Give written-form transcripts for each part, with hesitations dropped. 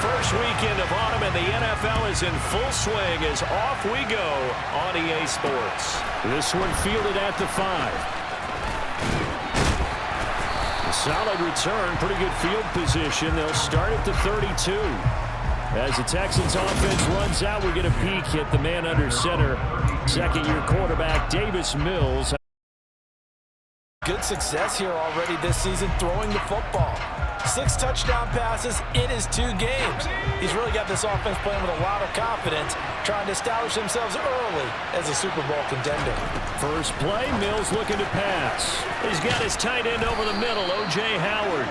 First weekend of autumn and the NFL is in full swing as off we go on EA Sports. This one fielded at the 5. A solid return, pretty good field position. They'll start at the 32. As the Texans offense runs out, we get a peek at the man under center. Second-year quarterback Davis Mills. Good success here already this season throwing the football. 6 touchdown passes in his 2 games. He's really got this offense playing with a lot of confidence, trying to establish themselves early as a Super Bowl contender. First play, Mills looking to pass. He's got his tight end over the middle, O.J. Howard.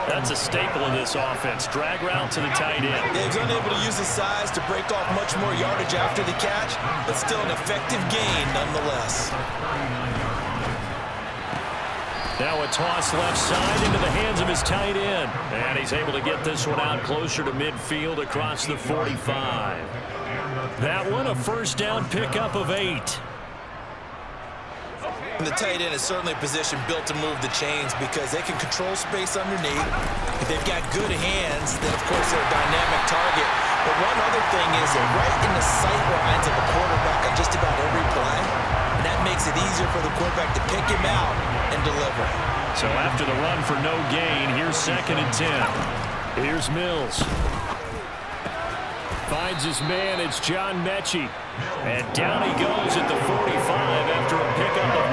That's a staple of this offense. Drag route to the tight end. Yeah, he's unable to use his size to break off much more yardage after the catch, but still an effective gain nonetheless. Now a toss left side into the hands of his tight end. And he's able to get this one out closer to midfield across the 45. That one a first down pickup of 8. And the tight end is certainly a position built to move the chains because they can control space underneath. If they've got good hands, then of course they're a dynamic target. But one other thing is they're right in the sight lines of a quarterback on just about every play. And that makes it easier for the quarterback to pick him out and deliver. So after the run for no gain, here's 2nd and 10. Here's Mills. Finds his man, it's John Mechie. And down he goes at the 45 after a pickup of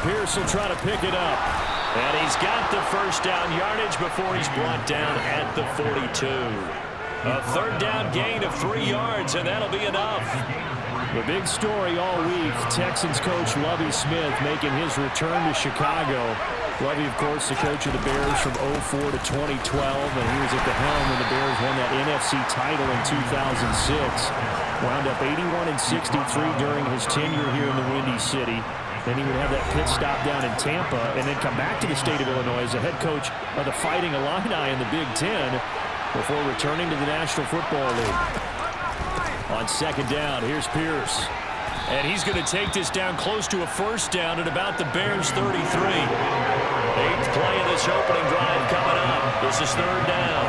9. Pierce will try to pick it up. And he's got the first down yardage before he's brought down at the 42. A 3rd down gain of 3 yards, and that'll be enough. The big story all week, Texans coach Lovie Smith making his return to Chicago. Lovie, of course, the coach of the Bears from 2004 to 2012, and he was at the helm when the Bears won that NFC title in 2006. Wound up 81-63 during his tenure here in the Windy City. Then he would have that pit stop down in Tampa and then come back to the state of Illinois as the head coach of the Fighting Illini in the Big Ten before returning to the National Football League. On 2nd down, here's Pierce. And he's going to take this down close to a first down at about the Bears' 33. 8th play of this opening drive coming up. This is 3rd down.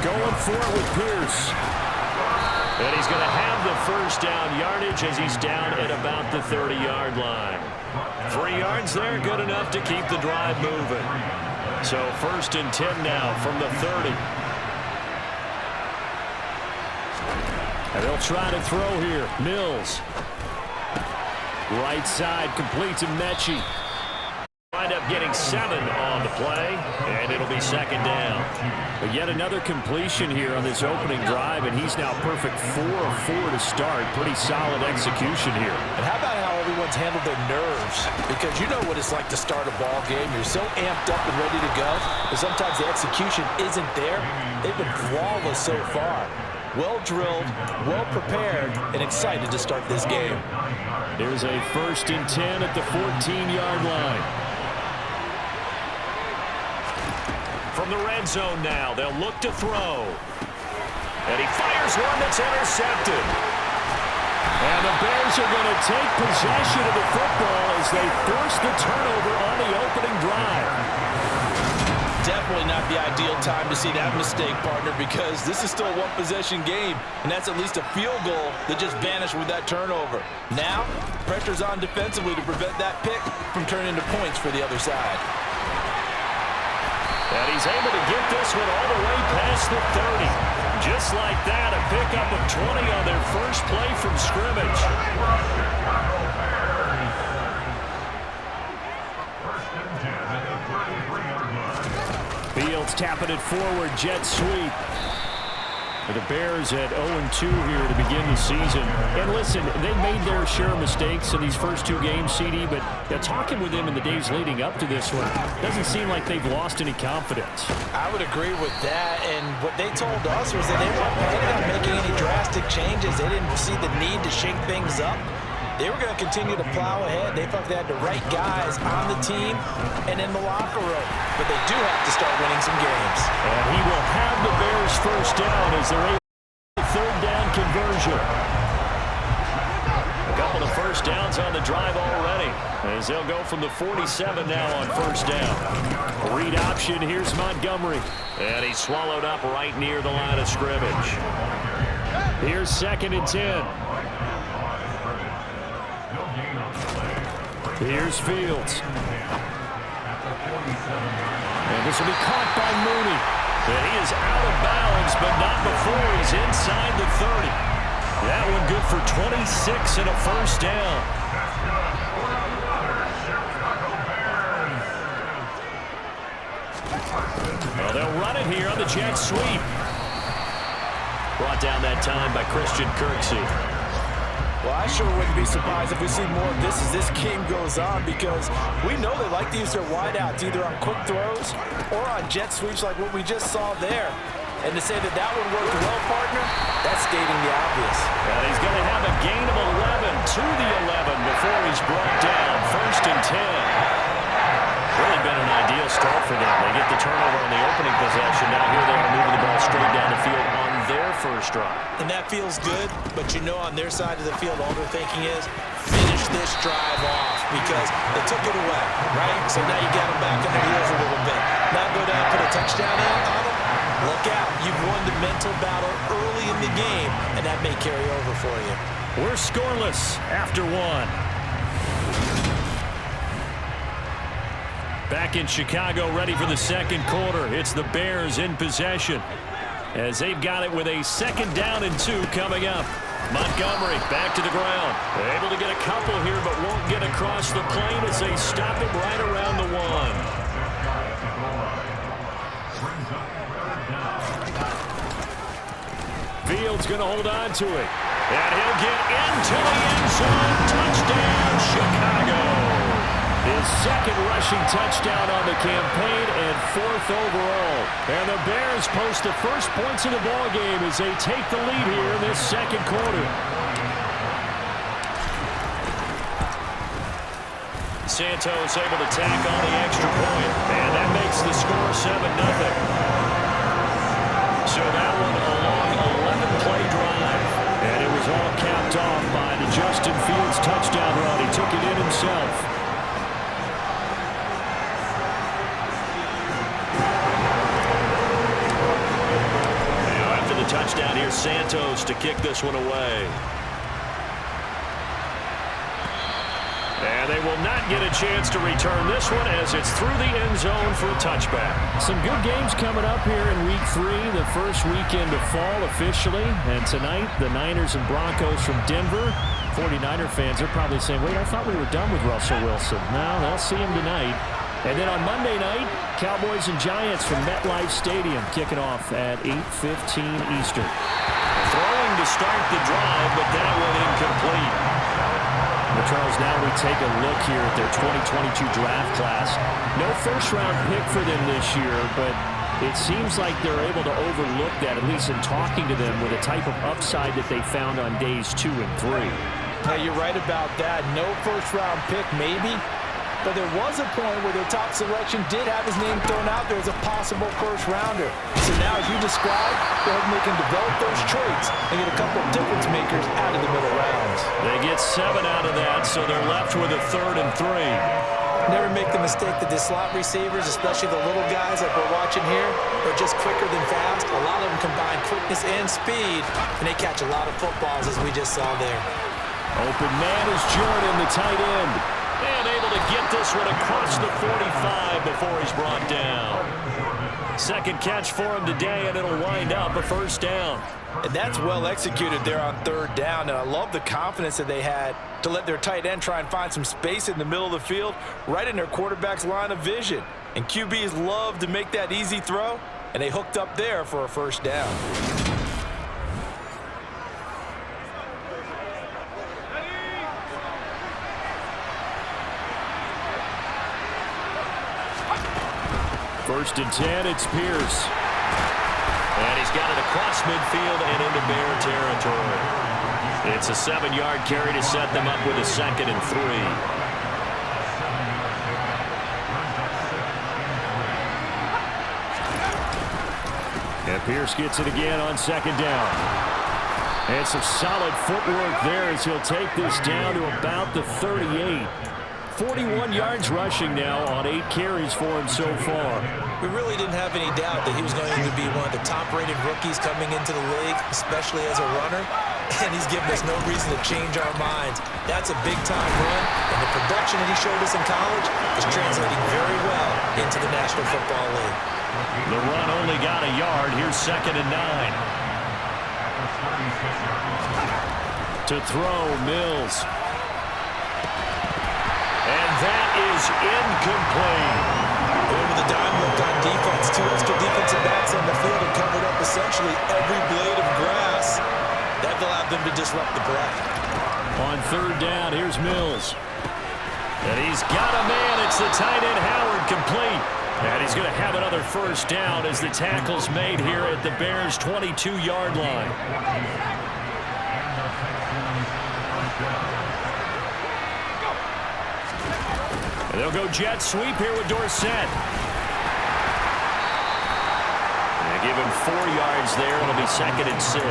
Going for it with Pierce. And he's going to have the first down yardage as he's down at about the 30-yard line. 3 yards there, good enough to keep the drive moving. So 1st and 10 now from the 30. And they'll try to throw here. Mills. Right side completes to Mechie. Wind up getting 7 on the play, and it'll be 2nd down. But yet another completion here on this opening drive, and he's now perfect 4 of 4 to start. Pretty solid execution here. And how about how everyone's handled their nerves? Because you know what it's like to start a ball game. You're so amped up and ready to go, but sometimes the execution isn't there. They've been flawless so far. Well drilled, well prepared, and excited to start this game. Here's a 1st and 10 at the 14-yard line. From the red zone now, they'll look to throw. And he fires one that's intercepted. And the Bears are going to take possession of the football as they force the turnover on the opening drive. Definitely not the ideal time to see that mistake, partner, because this is still a one-possession game, and that's at least a field goal that just vanished with that turnover. Now, pressure's on defensively to prevent that pick from turning into points for the other side. And he's able to get this one all the way past the 30. Just like that, a pickup of 20 on their first play from scrimmage. Fields tapping it forward, jet sweep. The Bears at 0-2 here to begin the season. And listen, they made their share of mistakes in these first 2 games, CD, but talking with them in the days leading up to this one, doesn't seem like they've lost any confidence. I would agree with that, and what they told us was that they weren't planning on making any drastic changes. They didn't see the need to shake things up. They were going to continue to plow ahead. They felt they had the right guys on the team and in the locker room. But they do have to start winning some games. And he will have the Bears first down as they're able to 3rd down conversion. A couple of first first downs on the drive already, as they'll go from the 47 now on first down. Read option, here's Montgomery. And he's swallowed up right near the line of scrimmage. Here's 2nd and 10. Here's Fields. And this will be caught by Mooney. And he is out of bounds, but not before he's inside the 30. That one good for 26 and a first down. Well, they'll run it here on the jet sweep. Brought down that time by Christian Kirksey. Well, I sure wouldn't be surprised if we see more of this as this game goes on, because we know they like to use their wideouts either on quick throws or on jet sweeps like what we just saw there. And to say that that one worked well, partner, that's stating the obvious. And he's going to have a gain of 11 to the 11 before he's brought down. 1st and 10. Really been an ideal start for them. They get the turnover on the opening possession. Now here they are moving the ball straight down the field on their first drive. And that feels good, but you know on their side of the field all they're thinking is finish this drive off, because they took it away, right? So now you got them back on their heels a little bit. Now go down, put a touchdown in on them. Look out. You've won the mental battle early in the game, and that may carry over for you. We're scoreless after 1. Back in Chicago, ready for the 2nd quarter. It's the Bears in possession, as they've got it with a 2nd down and 2 coming up. Montgomery back to the ground. Able to get a couple here, but won't get across the plane as they stop it right around the 1. Fields going to hold on to it. And he'll get into the end zone. Touchdown, Chicago. His 2nd rushing touchdown on the campaign and 4th overall. And the Bears post the first points of the ball game as they take the lead here in this 2nd quarter. Santos able to tack on the extra point. And that makes the score 7-0. So that one a long 11-play drive. And it was all capped off by the Justin Fields touchdown run. He took it in himself. Touchdown here, Santos to kick this one away. And they will not get a chance to return this one as it's through the end zone for a touchback. Some good games coming up here in Week 3, the first weekend of fall officially. And tonight, the Niners and Broncos from Denver. 49er fans are probably saying, wait, I thought we were done with Russell Wilson. No, they'll see him tonight. And then on Monday night, Cowboys and Giants from MetLife Stadium kicking off at 8:15 Eastern. Throwing to start the drive, but that one incomplete. Well, Charles, now we take a look here at their 2022 draft class. No first-round pick for them this year, but it seems like they're able to overlook that, at least in talking to them, with a type of upside that they found on days 2 and 3. Hey, you're right about that. No first-round pick, maybe. But there was a point where their top selection did have his name thrown out there as a possible first-rounder. So now, as you described, they can develop those traits and get a couple of difference makers out of the middle rounds. They get 7 out of that, so they're left with a 3rd and 3. Never make the mistake that the slot receivers, especially the little guys like we're watching here, are just quicker than fast. A lot of them combine quickness and speed, and they catch a lot of footballs, as we just saw there. Open man is Jordan, the tight end. And able to get this one across the 45 before he's brought down. 2nd catch for him today, and it'll wind up a first down. And that's well executed there on 3rd down. And I love the confidence that they had to let their tight end try and find some space in the middle of the field, right in their quarterback's line of vision. And QBs love to make that easy throw, and they hooked up there for a first down. First and 10, it's Pierce. And he's got it across midfield and into Bear territory. It's a 7-yard carry to set them up with a 2nd and 3. And Pierce gets it again on 2nd down. And some solid footwork there as he'll take this down to about the 38. 41 yards rushing now on 8 carries for him so far. We really didn't have any doubt that he was going to be one of the top-rated rookies coming into the league, especially as a runner. And he's given us no reason to change our minds. That's a big-time run, and the production that he showed us in college is translating very well into the National Football League. The run only got a yard. Here's 2nd and 9. To throw, Mills. And that is incomplete. Over the dime look on defense. 2 extra defensive backs on the field and covered up essentially every blade of grass. That allowed them to disrupt the play. On 3rd down, here's Mills. And he's got a man. It's the tight end, Howard, complete. And he's going to have another 1st down as the tackle's made here at the Bears' 22-yard line. And they'll go jet sweep here with Dorsett. They give him 4 yards there. It'll be 2nd and 6.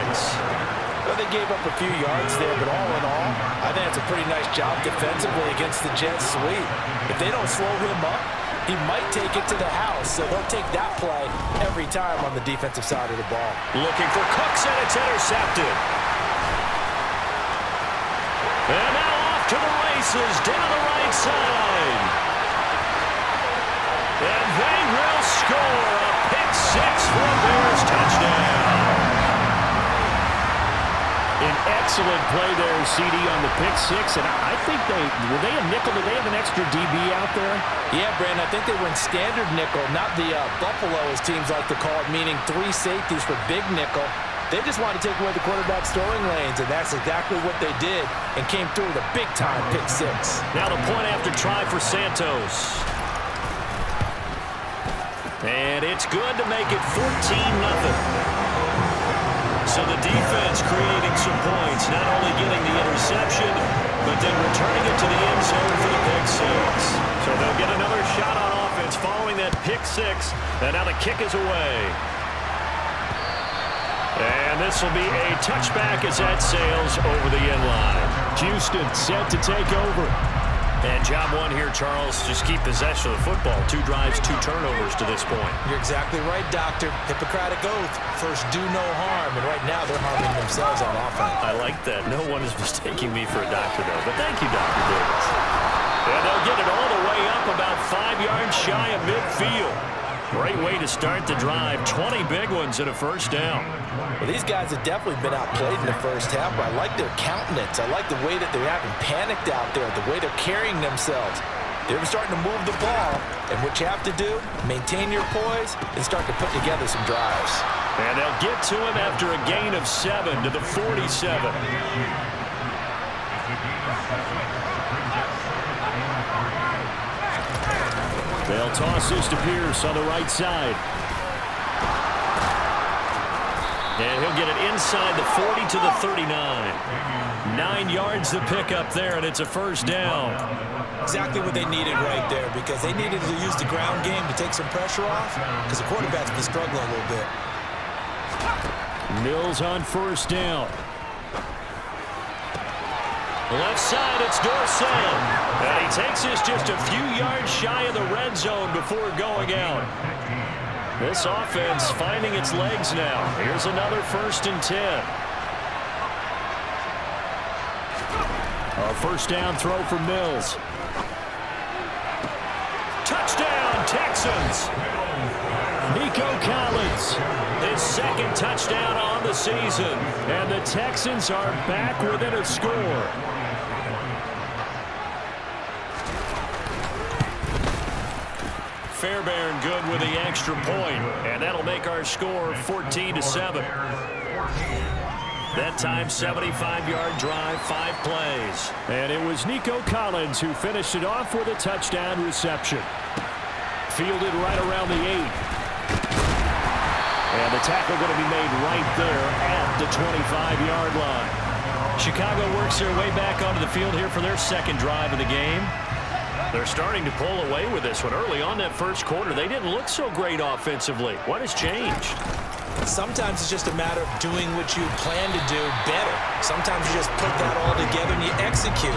Well, they gave up a few yards there, but all in all, I think it's a pretty nice job defensively against the jet sweep. If they don't slow him up, he might take it to the house, so they'll take that play every time on the defensive side of the ball. Looking for Cooks, and it's intercepted. And now off to the races down the right side. And they will score a pick 6 for a Bears touchdown. An excellent play there, CD, on the pick 6. And I think were they a nickel? Did they have an extra DB out there? Yeah, Brandon, I think they were in standard nickel, not the Buffalo, as teams like to call it, meaning 3 safeties for big nickel. They just wanted to take away the quarterback's throwing lanes, and that's exactly what they did, and came through with a big-time pick 6. Now the point after try for Santos. And it's good to make it 14-0. So the defense creating some points, not only getting the interception, but then returning it to the end zone for the pick 6. So they'll get another shot on offense following that pick 6, and now the kick is away. And this will be a touchback as that sails over the end line. Houston set to take over. And job 1 here, Charles, just keep possession of the football. 2 drives, 2 turnovers to this point. You're exactly right, Doctor. Hippocratic oath. First, do no harm. And right now, they're harming themselves on offense. I like that. No one is mistaking me for a doctor, though. But thank you, Dr. Davis. And they'll get it all the way up about 5 yards shy of midfield. Great way to start the drive. 20 big ones and a 1st down. Well, these guys have definitely been outplayed in the first half, but I like their countenance. I like the way that they're having panicked out there, the way they're carrying themselves. They're starting to move the ball, and what you have to do, maintain your poise and start to put together some drives. And they'll get to him after a gain of 7 to the 47. They'll toss this to Pierce on the right side. And he'll get it inside the 40 to the 39. 9 yards to pick up there, and it's a 1st down. Exactly what they needed right there, because they needed to use the ground game to take some pressure off, because the quarterback's been struggling a little bit. Mills on 1st down. Left side, it's Dorsett. And he takes this just a few yards shy of the red zone before going out. This offense finding its legs now. Here's another 1st and 10. A 1st down throw for Mills. Touchdown, Texans. Nico Collins, his 2nd touchdown on the season. And the Texans are back within a score. Fairbairn good with the extra point, and that'll make our score 14-7. That time, 75-yard drive, 5 plays. And it was Nico Collins who finished it off with a touchdown reception. Fielded right around the 8. And the tackle going to be made right there at the 25-yard line. Chicago works their way back onto the field here for their 2nd drive of the game. They're starting to pull away with this one. Early on that 1st quarter, they didn't look so great offensively. What has changed? Sometimes it's just a matter of doing what you plan to do better. Sometimes you just put that all together and you execute.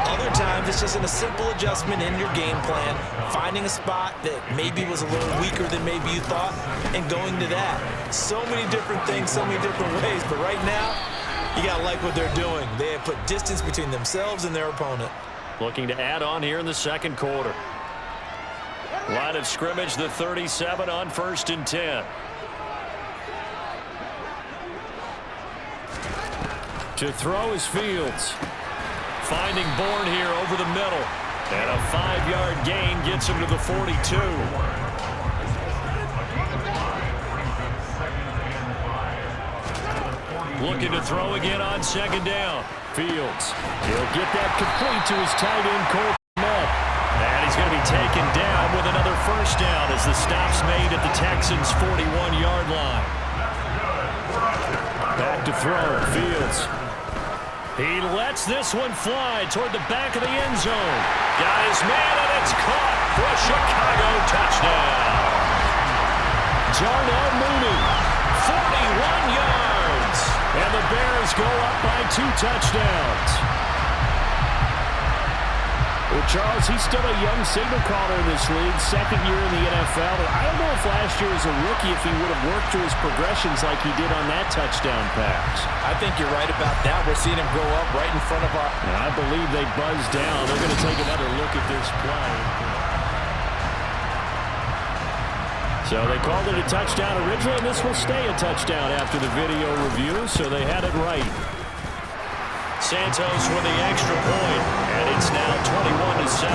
Other times it's just a simple adjustment in your game plan, finding a spot that maybe was a little weaker than maybe you thought, and going to that. So many different things, so many different ways, but right now, you gotta like what they're doing. They have put distance between themselves and their opponent. Looking to add on here in the second quarter. Line of scrimmage, the 37 on 1st and 10. To throw is Fields. Finding Bourne here over the middle. And a 5-yard gain gets him to the 42. Looking to throw again on 2nd down. Fields. He'll get that complete to his tight end, Cole Kmet. And he's going to be taken down with another 1st down as the stop's made at the Texans' 41-yard line. Back to throw. Fields. He lets this one fly toward the back of the end zone. Got his man, and it's caught for a Chicago touchdown. Darnell Mooney, 41 yards. And the Bears go up by 2 touchdowns. Well, Charles, he's still a young signal caller in this league, 2nd year in the NFL. But I don't know if last year as a rookie, if he would have worked through his progressions like he did on that touchdown pass. I think you're right about that. We're seeing him grow up right in front of our... And I believe they buzzed down. They're going to take another look at this play. So they called it a touchdown originally, and this will stay a touchdown after the video review, so they had it right. Santos with the extra point, and it's now 21-7.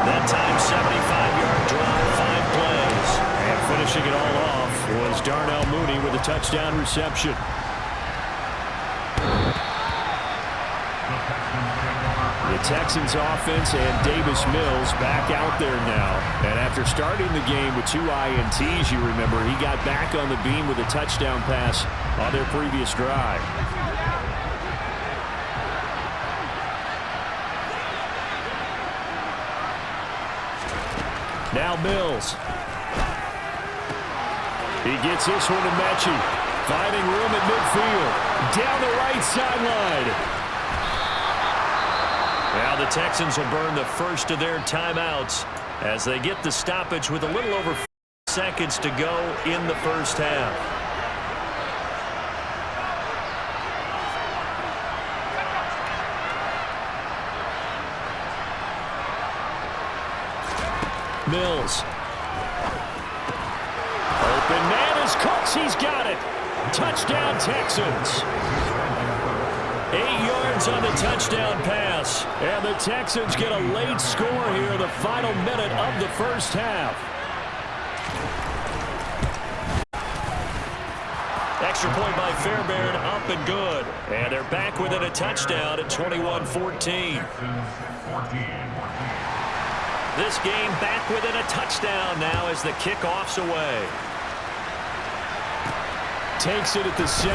That time, 75-yard drive, 5 plays. And finishing it all off was Darnell Mooney with a touchdown reception. The Texans offense and Davis Mills back out there now. And after starting the game with 2 INTs, you remember, he got back on the beam with a touchdown pass on their previous drive. Now Mills. He gets this one to Mechie. Finding room at midfield. Down the right sideline. Now the Texans will burn the first of their timeouts as they get the stoppage with a little over 4 seconds to go in the first half. Mills. Open man is Cooks. He's got it. Touchdown, Texans. 8 yards on the touchdown pass. And the Texans get a late score here in the final minute of the first half. Extra point by Fairbairn, up and good. And they're back within a touchdown at 21-14. This game back within a touchdown now as the kickoff's away. Takes it at the 7.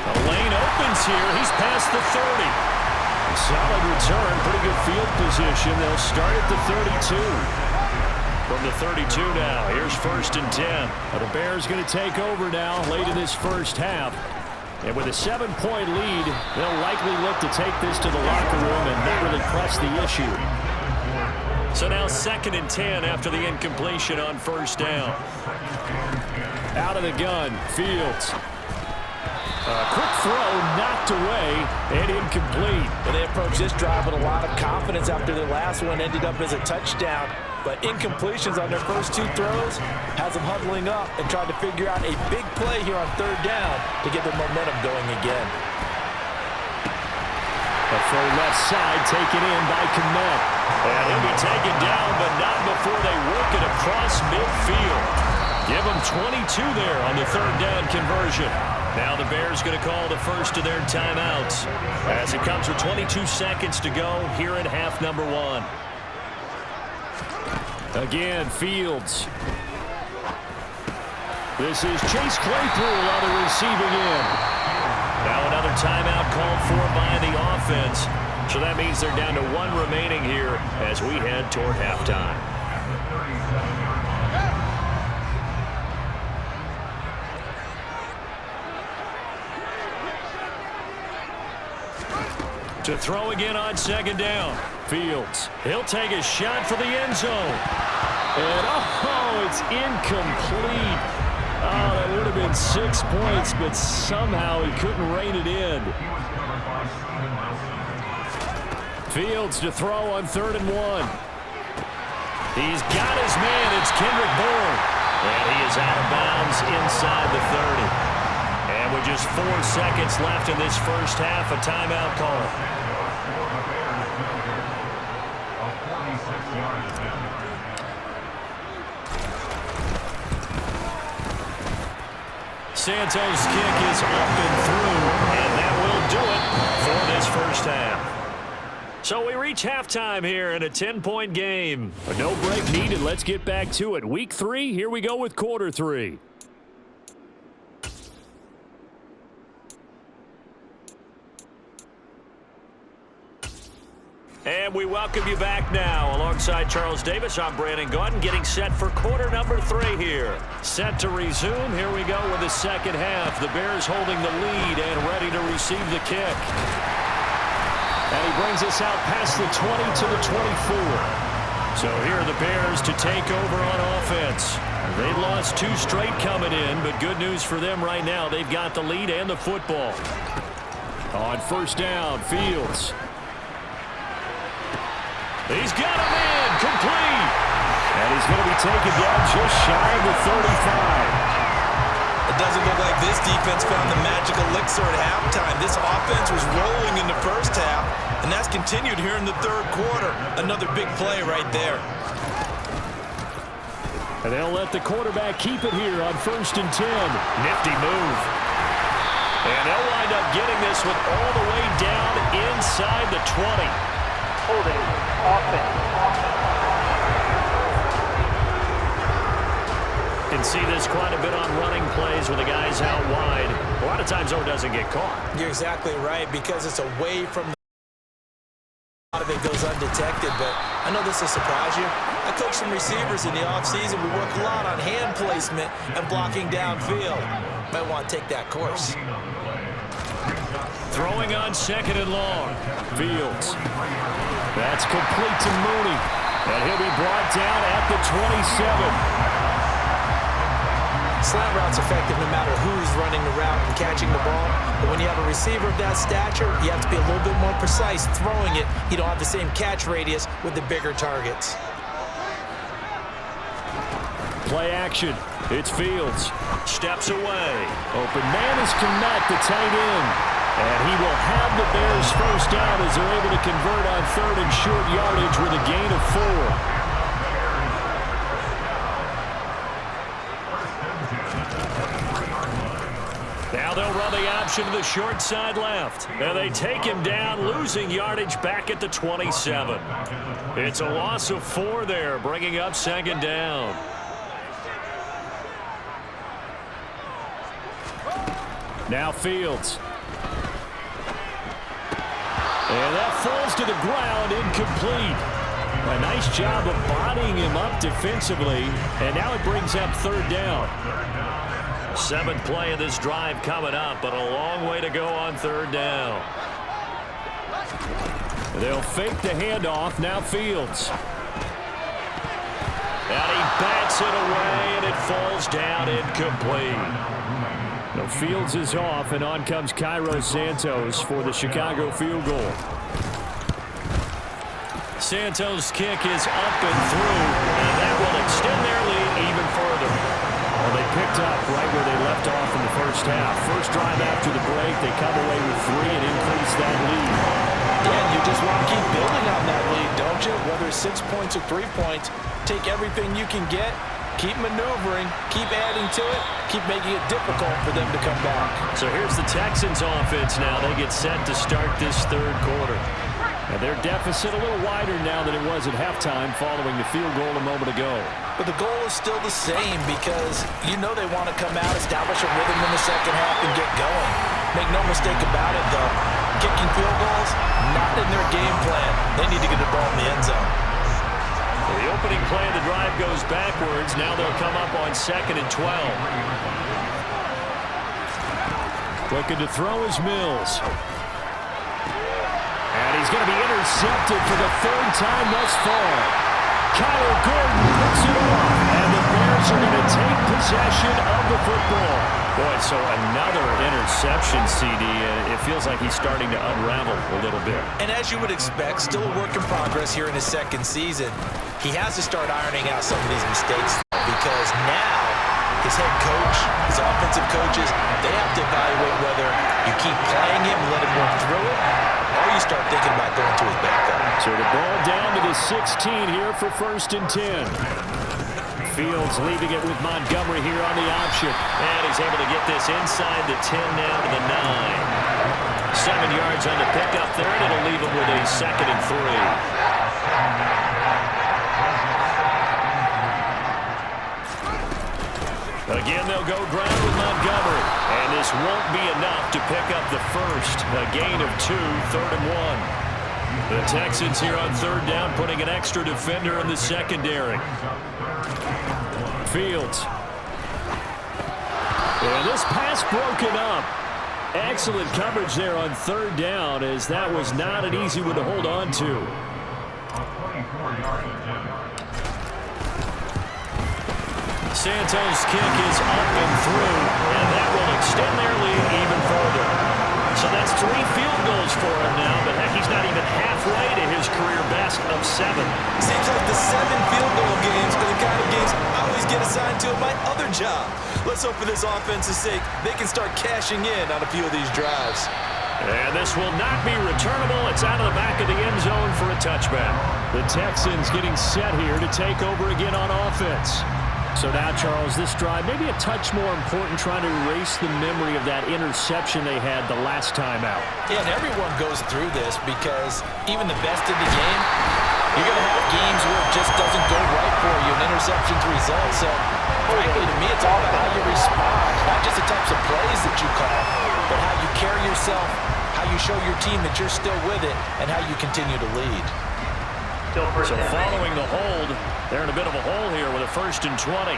The lane opens here. He's past the 30. Solid return. Pretty good field position. They'll start at the 32. From the 32 now. Here's 1st and 10. The Bears going to take over now late in this first half. And with a 7-point lead, they'll likely look to take this to the locker room and not really press the issue. So now 2nd and 10 after the incompletion on 1st down. Out of the gun, Fields. A quick throw knocked away and incomplete. And they approach this drive with a lot of confidence after their last one ended up as a touchdown. But incompletions on their first 2 throws has them huddling up and trying to figure out a big play here on 3rd down to get their momentum going again. A full left side taken in by Kmet. And he'll be taken down, but not before they work it across midfield. Give them 22 there on the 3rd down conversion. Now the Bears going to call the first of their timeouts as it comes with 22 seconds to go here in half number 1. Again, Fields. This is Chase Claypool on the receiving end. Now another timeout called for by the offense. So that means they're down to 1 remaining here as we head toward halftime. To throw again on second down. Fields. He'll take a shot for the end zone. And, oh, it's incomplete. Oh, that would have been 6 points, but somehow he couldn't rein it in. Fields to throw on 3rd and 1. He's got his man. It's Kendrick Bourne. And he is out of bounds inside the 30. And with just 4 seconds left in this first half, a timeout call. Santos' kick is up and through, and that will do it for this first half. So we reach halftime here in a 10-point game. No break needed. Let's get back to it. Week 3, here we go with quarter 3. And we welcome you back now. Alongside Charles Davis, I'm Brandon Gaudin, getting set for quarter number 3 here. Set to resume. Here we go with the second half. The Bears holding the lead and ready to receive the kick. And he brings us out past the 20 to the 24. So here are the Bears to take over on offense. They've lost 2 straight coming in, but good news for them right now. They've got the lead and the football. On first down, Fields. He's got a man, complete. And he's going to be taken down just shy of the 35. It doesn't look like this defense found the magic elixir at halftime. This offense was rolling in the first half, and that's continued here in the third quarter. Another big play right there. And they'll let the quarterback keep it here on 1st and 10. Nifty move. And they'll wind up getting this one all the way down inside the 20. Holding offense. Can see this quite a bit on running plays with the guys out wide. A lot of times, though, it doesn't get caught. You're exactly right, because it's away from the... A lot of it goes undetected, but I know this will surprise you. I coach some receivers in the offseason. We work a lot on hand placement and blocking downfield. Might want to take that course. Throwing on 2nd and long. Fields. That's complete to Mooney. And he'll be brought down at the 27. Slant route's effective no matter who's running the route and catching the ball. But when you have a receiver of that stature, you have to be a little bit more precise throwing it. You don't have the same catch radius with the bigger targets. Play action. It's Fields. Steps away. Open man is Kmet, the tight end. And he will have the Bears first down as they're able to convert on 3rd and short yardage with a gain of 4. Now they'll run the option to the short side left. And they take him down, losing yardage back at the 27. It's a loss of 4 there, bringing up 2nd down. Now Fields. And that falls to the ground, incomplete. A nice job of bodying him up defensively. And now it brings up 3rd down. 7th play of this drive coming up, but a long way to go on 3rd down. They'll fake the handoff. Now Fields. And he bats it away, and it falls down incomplete. No, Fields is off, and on comes Cairo Santos for the Chicago field goal. Santos' kick is up and through, and that will extend their lead even further. Well, they picked up right where they left off in the first half. First drive after the break, they come away with 3 and increase that lead. Yeah, you just want to keep building on that lead, don't you? Whether it's 6 points or 3 points, take everything you can get. Keep maneuvering, keep adding to it, keep making it difficult for them to come back. So here's the Texans offense now. They get set to start this 3rd quarter. And their deficit a little wider now than it was at halftime following the field goal a moment ago. But the goal is still the same, because you know they want to come out, establish a rhythm in the second half, and get going. Make no mistake about it, though. Kicking field goals, not in their game plan. They need to get the ball in the end zone. The opening play of the drive goes backwards. Now they'll come up on 2nd and 12. Looking to throw is Mills. he's going to be intercepted for the third time thus far. Kyler Gordon picks it off, and the Bears are going to take possession of the football. Boy, so another interception, CD, and it feels like he's starting to unravel a little bit. And as you would expect, still a work in progress here in his second season. He has to start ironing out some of these mistakes because now his head coach, his offensive coaches, they have to evaluate whether you keep playing him, let him work through it, or you start thinking about going to his backup. So the ball down to the 16 here for 1st and 10. Fields leaving it with Montgomery here on the option. And he's able to get this inside the 10 now to the 9. 7 yards on the pickup there, and it'll leave him with a 2nd and 3. Again, they'll go ground with Montgomery. And this won't be enough to pick up the first. A gain of 2, 3rd and 1. The Texans here on 3rd down, putting an extra defender in the secondary. Fields. And this pass broken up. Excellent coverage there on 3rd down, as that was not an easy one to hold on to. Santos' kick is up and through, and that will extend their lead even further. So that's 3 field goals for him now, but heck, he's not even halfway to his career best of 7. Seems like the 7 field goal games are the kind of games I always get assigned to in my other job. Let's hope for this offense's sake they can start cashing in on a few of these drives. And this will not be returnable. It's out of the back of the end zone for a touchback. The Texans getting set here to take over again on offense. So now, Charles, this drive maybe a touch more important, trying to erase the memory of that interception they had the last time out. Yeah, and everyone goes through this because even the best in the game, you're going to have games where it just doesn't go right for you, an interception's result. So, frankly, to me, it's all about how you respond, not just the types of plays that you call, but how you carry yourself, how you show your team that you're still with it, and how you continue to lead. So following the hold, they're in a bit of a hole here with a 1st and 20.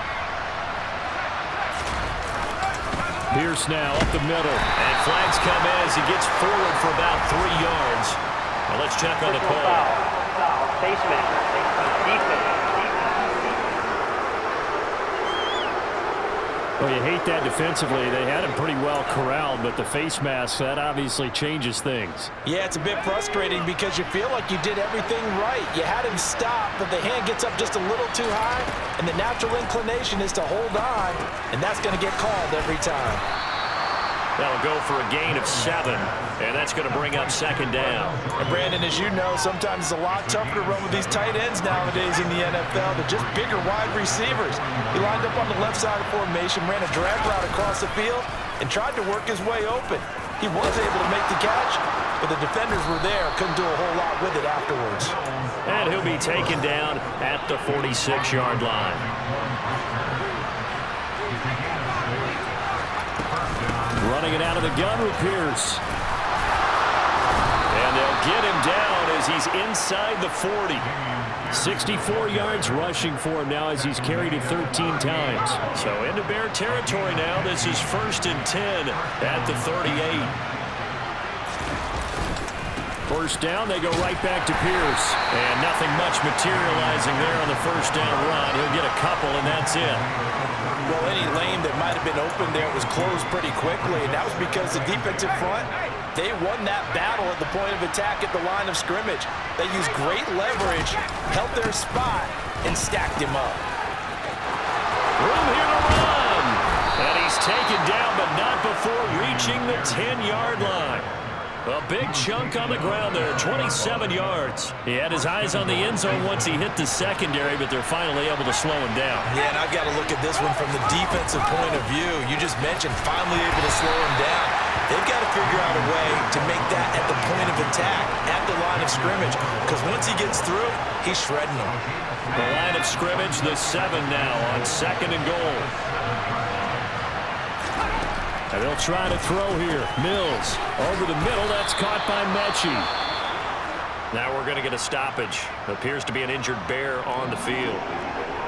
Pierce now up the middle, and flags come as he gets forward for about 3 yards. Now let's check on the call. Face mask. Defense. Well, you hate that defensively. They had him pretty well corralled, but the face mask, that obviously changes things. Yeah, it's a bit frustrating because you feel like you did everything right. You had him stop, but the hand gets up just a little too high, and the natural inclination is to hold on, and that's going to get called every time. That'll go for a gain of 7, and that's going to bring up 2nd down. And Brandon, as you know, sometimes it's a lot tougher to run with these tight ends nowadays in the NFL. They're just bigger wide receivers. He lined up on the left side of formation, ran a drag route across the field, and tried to work his way open. He was able to make the catch, but the defenders were there, couldn't do a whole lot with it afterwards. And he'll be taken down at the 46-yard line. Running it out of the gun with Pierce. And they'll get him down as he's inside the 40. 64 yards rushing for him now as he's carried it 13 times. So into Bear territory now. This is 1st and 10 at the 38. 1st down, they go right back to Pierce. And nothing much materializing there on the 1st down run. He'll get a couple, and that's it. Well, any lane that might have been open there was closed pretty quickly, and that was because the defensive front, they won that battle at the point of attack at the line of scrimmage. They used great leverage, held their spot, and stacked him up. Room here to run. And he's taken down, but not before reaching the 10-yard line. A big chunk on the ground there, 27 yards. He had his eyes on the end zone once he hit the secondary, but they're finally able to slow him down. Yeah, and I've got to look at this one from the defensive point of view. You just mentioned finally able to slow him down. They've got to figure out a way to make that at the point of attack, at the line of scrimmage, because once he gets through, he's shredding them. The line of scrimmage, the 7 now on 2nd and goal. And they'll try to throw here. Mills over the middle. That's caught by Mechie. Now we're going to get a stoppage. Appears to be an injured Bear on the field.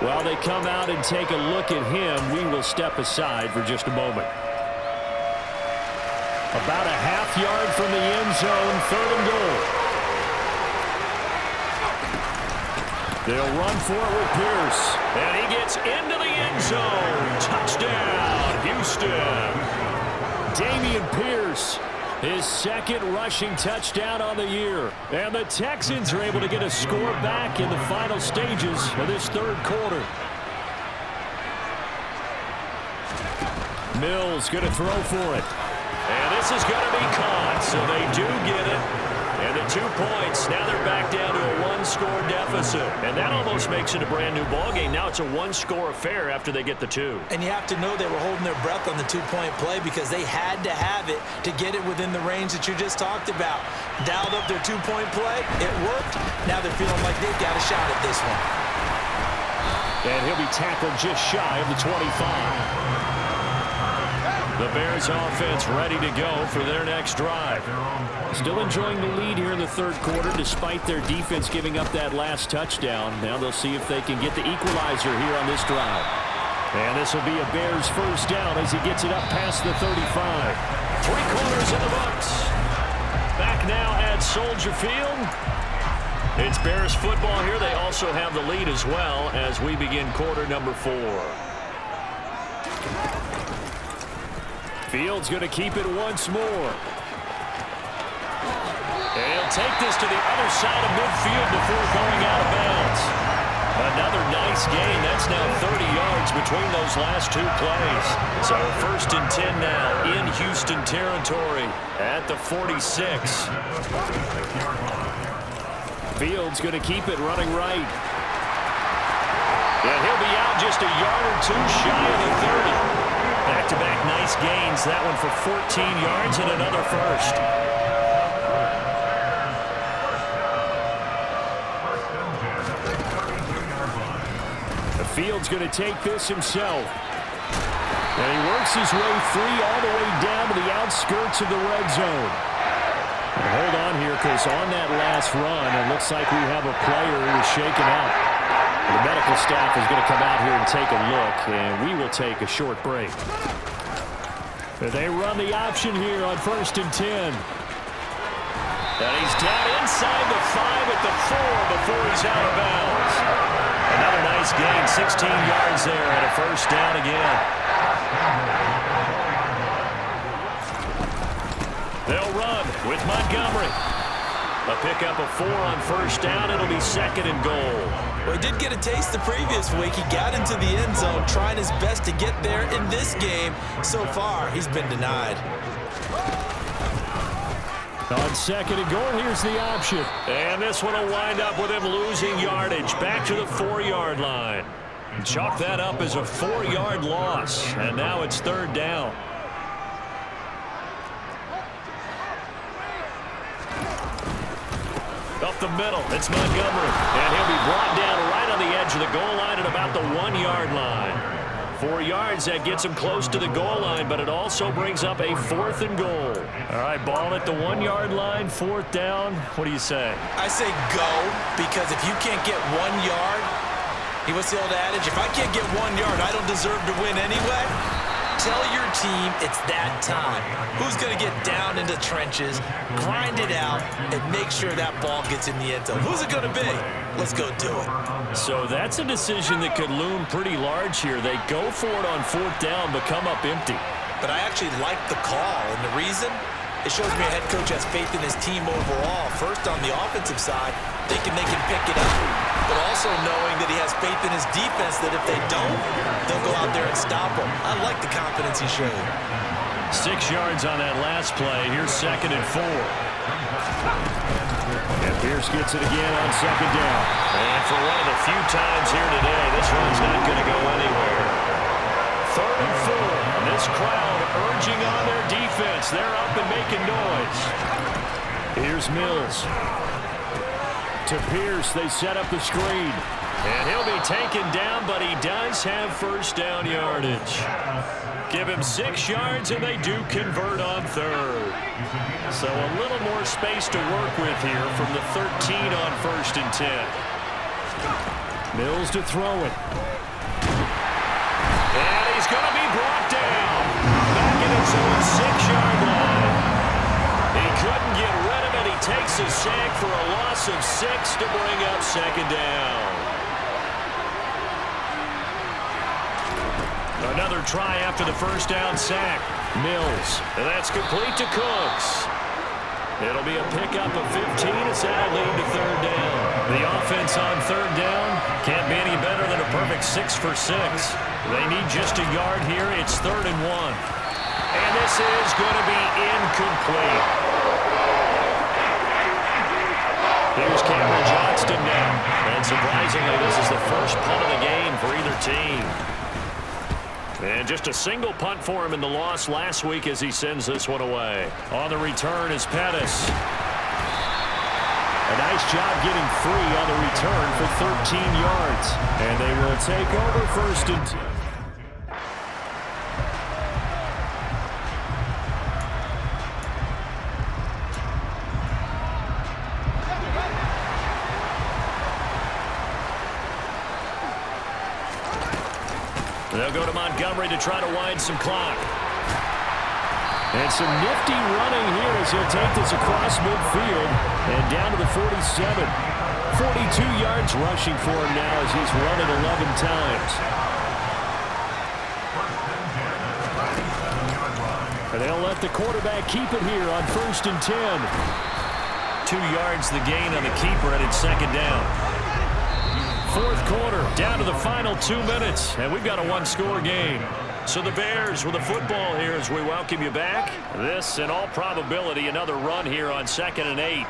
While they come out and take a look at him, we will step aside for just a moment. About a half yard from the end zone, 3rd and goal. They'll run for it with Pierce. And he gets into the end zone. Touchdown, Houston. Dameon Pierce, his second rushing touchdown on the year. And the Texans are able to get a score back in the final stages of this third quarter. Mills going to throw for it. And this is going to be caught, so they do get it. And the 2 points, now they're back down to a one-score deficit. And that almost makes it a brand-new ballgame. Now it's a one-score affair after they get the 2. And you have to know they were holding their breath on the 2-point play because they had to have it to get it within the range that you just talked about. Dialed up their 2-point play. It worked. Now they're feeling like they've got a shot at this one. And he'll be tackled just shy of the 25. The Bears offense ready to go for their next drive. Still enjoying the lead here in the third quarter despite their defense giving up that last touchdown. Now they'll see if they can get the equalizer here on this drive. And this will be a Bears first down as he gets it up past the 35. 3 quarters in the books. Back now at Soldier Field. It's Bears football here. They also have the lead as well as we begin quarter number 4. Fields going to keep it once more. And he'll take this to the other side of midfield before going out of bounds. Another nice gain. That's now 30 yards between those last 2 plays. So first and 10 now in Houston territory at the 46. Fields going to keep it running right. And he'll be out just a yard or 2 shy of the 30. Back-to-back nice gains. That one for 14 yards and another first. The Fields going to take this himself. And he works his way free all the way down to the outskirts of the red zone. And hold on here because on that last run, it looks like we have a player who is shaken up. The medical staff is going to come out here and take a look, and we will take a short break. They run the option here on first and 10. And he's down inside the 5 at the 4 before he's out of bounds. Another nice gain, 16 yards there and a first down again. They'll run with Montgomery. A pickup of 4 on first down. It'll be second and goal. Well, he did get a taste the previous week. He got into the end zone, trying his best to get there in this game. So far, he's been denied. On second and goal, here's the option. And this one will wind up with him losing yardage. Back to the 4-yard line. Chalk that up as a 4-yard loss. And now it's third down. Up the middle, it's Montgomery. And he'll be brought down right on the edge of the goal line at about the 1-yard line. 4 yards, that gets him close to the goal line, but it also brings up a 4th and goal. All right, ball at the 1-yard line, 4th down. What do you say? I say go, because if you can't get 1 yard, what's the old adage? If I can't get 1 yard, I don't deserve to win anyway. Tell your team it's that time. Who's going to get down into trenches, grind it out, and make sure that ball gets in the end zone? Who's it going to be? Let's go do it. So that's a decision that could loom pretty large here. They go for it on 4th down, but come up empty. But I actually like the call, and the reason? It shows me a head coach has faith in his team overall. First on the offensive side, thinking they can pick it up, but also knowing that he has faith in his defense that if they don't, they'll go out there and stop him. I like the confidence he showed. 6 yards on that last play. Here's second and 4. And Pierce gets it again on second down. And for one of the few times here today, this one's not going to go anywhere. Third and 4. And this crowd urging on their defense. They're up and making noise. Here's Mills. To Pierce, they set up the screen. And he'll be taken down, but he does have first down yardage. Give him 6 yards, and they do convert on third. So a little more space to work with here from the 13 on first and 10. Mills to throw it. And he's going to be brought down. Back in his own 6-yard line. He couldn't get rid of it. He takes a sack for a loss of 6 to bring up second down. another try after the first down sack. Mills. And that's complete to Cooks. It'll be a pickup of 15 as that'll lead to third down. The offense on third down can't be any better than a perfect 6 for 6. They need just a yard here. It's 3rd and 1. And this is going to be incomplete. Here's Cameron Johnston now. And surprisingly, this is the first punt of the game for either team. And just a single punt for him in the loss last week as he sends this one away. On the return is Pettis. A nice job getting free on the return for 13 yards. And they will take over 1st and 10. They'll go to Montgomery to try to wind some clock. And some nifty running here as he'll take this across midfield and down to the 47. 42 yards rushing for him now as he's run it 11 times. And they'll let the quarterback keep it here on 1st and 10. 2 yards the gain on the keeper, and it's 2nd down. 4th quarter, down to the final 2 minutes, and we've got a 1-score game. So the Bears with the football here as we welcome you back. This, in all probability, another run here on 2nd and 8.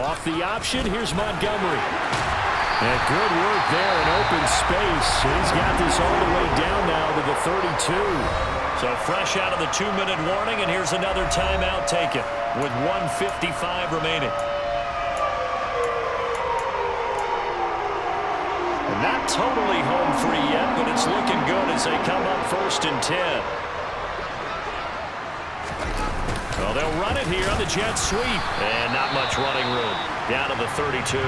Off the option, here's Montgomery. And good work there in open space. He's got this all the way down now to the 32. So fresh out of the 2-minute warning, and here's another timeout taken with 1:55 remaining. And not totally home free yet, but it's looking good as they come up 1st and 10. Well, they'll run it here on the jet sweep. And not much running room. Down to the 32.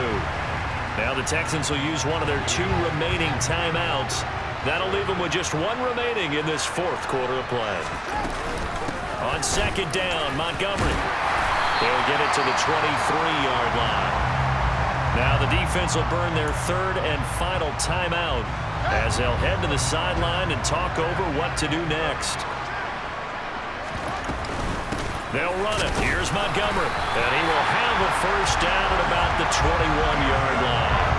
Now the Texans will use one of their 2 remaining timeouts. That'll leave them with just 1 remaining in this 4th quarter of play. On 2nd down, Montgomery. They'll get it to the 23-yard line. Now the defense will burn their 3rd and final timeout as they'll head to the sideline and talk over what to do next. They'll run it. Here's Montgomery. And he will have a 1st down at about the 21-yard line.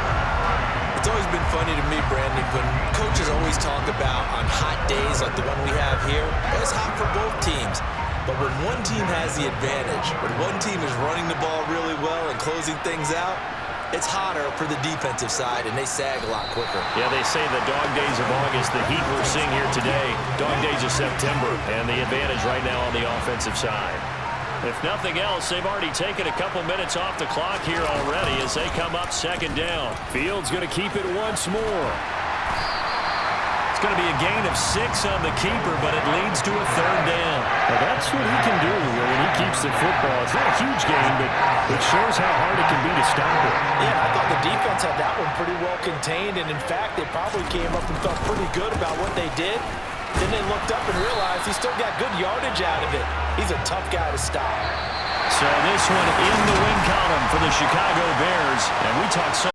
It's always been funny to me, Brandon, when coaches always talk about on hot days like the one we have here, it's hot for both teams. But when one team has the advantage, when one team is running the ball really well and closing things out, it's hotter for the defensive side, and they sag a lot quicker. Yeah, they say the dog days of August, the heat we're seeing here today, dog days of September, and the advantage right now on the offensive side. If nothing else, they've already taken a couple minutes off the clock here already as they come up 2nd down. Fields going to keep it once more. It's going to be a gain of 6 on the keeper, but it leads to a 3rd down. Well, that's what he can do when he keeps the football. It's not a huge gain, but it shows how hard it can be to stop it. Yeah, I thought the defense had that one pretty well contained, and in fact, they probably came up and felt pretty good about what they did. Then they looked up and realized he still got good yardage out of it. He's a tough guy to stop. So this one in the win column for the Chicago Bears, and we talked so